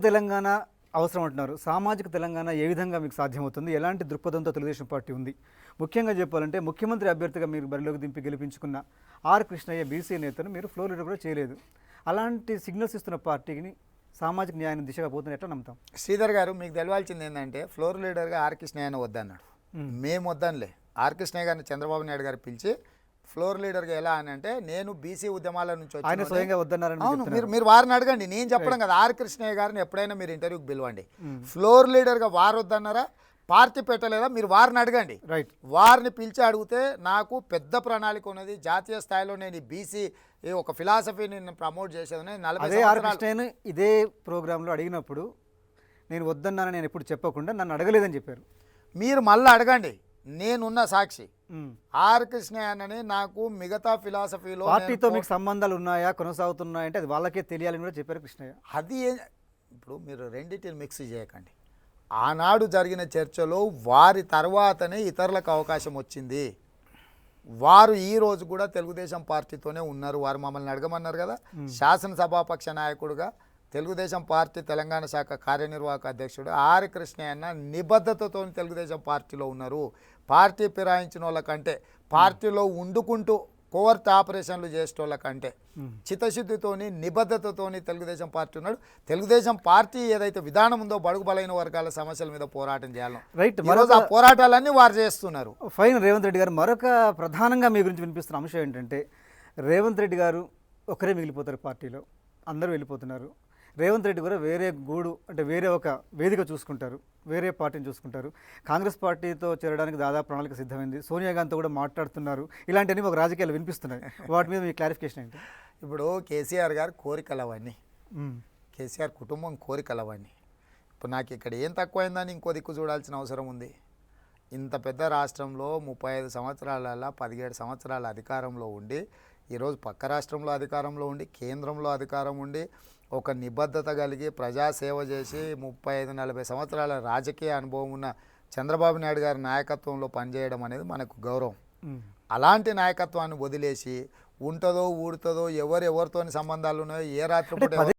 తెలంగాణ అవసరం అంటున్నారు. సామాజిక తెలంగాణ ఏ విధంగా మీకు సాధ్యమవుతుంది? ఎలాంటి దృక్పథంతో తెలుగుదేశం పార్టీ ఉంది? ముఖ్యంగా చెప్పాలంటే ముఖ్యమంత్రి అభ్యర్థిగా మీరు బరిలోకి దింపి గెలిపించుకున్న ఆర్ కృష్ణయ్య బీసీ నేతను మీరు ఫ్లోర్ లీడర్ కూడా చేయలేదు. అలాంటి సిగ్నల్స్ ఇస్తున్న పార్టీని సామాజిక న్యాయం దిశగా పోతున్న ఎట్లా నమ్ముతాం? శ్రీధర్ గారు, మీకు తెలియాల్సింది ఏంటంటే ఫ్లోర్ లీడర్గా ఆర్ కృష్ణయ్యను వద్దన్నాడు. మేము వద్దనులే. ఆర్ కృష్ణయ్య గారిని చంద్రబాబు నాయుడు గారు పిలిచి ఫ్లోర్ లీడర్గా ఎలా అని అంటే, నేను బీసీ ఉద్యమాల నుంచి ఆయన స్వయంగా వద్దన్నారని అవును, మీరు వారిని అడగండి, నేను చెప్పడం కదా. ఆర్ కృష్ణయ్య గారిని ఎప్పుడైనా మీరు ఇంటర్వ్యూకి పిలవండి. ఫ్లోర్ లీడర్గా వారు వద్దన్నారా, పార్టీ పెట్టలేదా, మీరు వారిని అడగండి. రైట్, వారిని పిలిచి అడిగితే నాకు పెద్ద ప్రణాళిక ఉన్నది. జాతీయ స్థాయిలో నేను ఈ బీసీ ఒక ఫిలాసఫీని నేను ప్రమోట్ చేసేది. 40 ఆర్ కృష్ణయ్యను ఇదే ప్రోగ్రాంలో అడిగినప్పుడు నేను వద్దన్నానని నేను ఎప్పుడు చెప్పకుండా నన్ను అడగలేదని చెప్పారు. మీరు మళ్ళీ అడగండి, నేనున్న సాక్షి. ఆర్ కృష్ణయ్యనని నాకు మిగతా ఫిలాసఫీలో పార్టీతో మీకు సంబంధాలు ఉన్నాయా, కొనసాగుతున్నాయంటే అది వాళ్ళకే తెలియాలని కూడా చెప్పారు కృష్ణయ్య. అది ఇప్పుడు మీరు రెండింటిని మిక్స్ చేయకండి. ఆనాడు జరిగిన చర్చలో వారి తర్వాతనే ఇతరులకు అవకాశం వచ్చింది. వారు ఈ రోజు కూడా తెలుగుదేశం పార్టీతోనే ఉన్నారు. వారు మమ్మల్ని అడగమన్నారు కదా. శాసనసభాపక్ష నాయకుడుగా తెలుగుదేశం పార్టీ తెలంగాణ శాఖ కార్యనిర్వాహక అధ్యక్షుడు ఆర్ కృష్ణయ్య నిబద్ధతతో తెలుగుదేశం పార్టీలో ఉన్నారు. పార్టీ ఫిరాయించిన వాళ్ళకంటే, పార్టీలో వండుకుంటూ కోవర్ట్ ఆపరేషన్లు చేసేటోళ్ళకంటే చిత్తశుద్ధితోని నిబద్ధతతోని తెలుగుదేశం పార్టీ ఉన్నాడు. తెలుగుదేశం పార్టీ ఏదైతే విధానం ఉందో బడుగు బలైన వర్గాల సమస్యల మీద పోరాటం చేయాలి. రైట్, ఈరోజు ఆ పోరాటాలన్నీ వారు చేస్తున్నారు. ఫైన్. రేవంత్ రెడ్డి గారు మరొక ప్రధానంగా మీ గురించి వినిపిస్తున్న అంశం ఏంటంటే, రేవంత్ రెడ్డి గారు ఒకరే మిగిలిపోతారు, పార్టీలో అందరూ వెళ్ళిపోతున్నారు. రేవంత్ రెడ్డి కూడా వేరే గూడు అంటే వేరే ఒక వేదిక చూసుకుంటారు, వేరే పార్టీని చూసుకుంటారు. కాంగ్రెస్ పార్టీతో చేరడానికి దాదాపు ప్రణాళిక సిద్ధమైంది. సోనియా గాంధీతో కూడా మాట్లాడుతున్నారు. ఇలాంటివన్నీ ఒక రాజకీయాలు వినిపిస్తున్నాయి. వాటి మీద మీ క్లారిఫికేషన్ ఏంటి? ఇప్పుడు కేసీఆర్ గారు కోరికలు అవన్నీ, కేసీఆర్ కుటుంబం కోరికలు అవన్నీ. ఇప్పుడు నాకు ఇక్కడ ఏం తక్కువైందని ఇంకో దిక్కు చూడాల్సిన అవసరం ఉంది. ఇంత పెద్ద రాష్ట్రంలో 35 సంవత్సరాల 17 సంవత్సరాల అధికారంలో ఉండి, ఈరోజు పక్క రాష్ట్రంలో అధికారంలో ఉండి, కేంద్రంలో అధికారం ఉండి, ఒక నిబద్ధత కలిగి ప్రజాసేవ చేసి 35-40 సంవత్సరాల రాజకీయ అనుభవం ఉన్న చంద్రబాబు నాయుడు గారి నాయకత్వంలో పనిచేయడం అనేది మనకు గౌరవం. అలాంటి నాయకత్వాన్ని వదిలేసి ఉంటుందో ఊడుతుందో, ఎవరితో సంబంధాలు ఉన్నాయో, ఏ రాత్రి